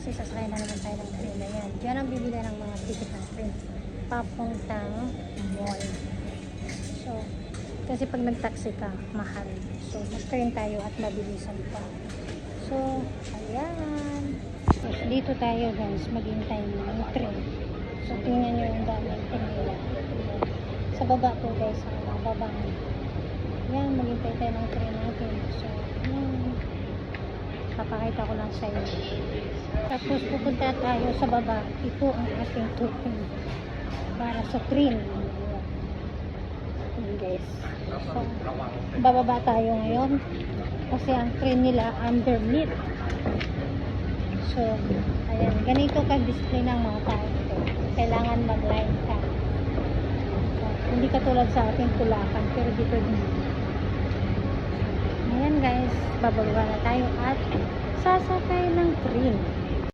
kasi sasakay na naman tayo ng train na yan. Diyan ang bibili ng mga ticket ng train papuntang mall. So, kasi pag nag-taxi ka, mahal. So, mag-train tayo at mabilisan pa. So, ayan. So, dito tayo guys, maghintay ng train. So, tingnan nyo yung daming train nila. Sa baba po guys, sa baba. Yan, maghintay tayo ng train natin. So, papakita ko lang sa inyo. Tapos pupunta tayo sa baba. Ito ang ating token para sa train. Ayan guys. So, bababa tayo ngayon kasi ang train nila underneath. So, ayan. Ganito ka-display ng mga tao ito. Kailangan mag-line ka. So, hindi katulad sa ating tulakan pero dito din. Ayan guys, bababa na tayo at sasakay ng train.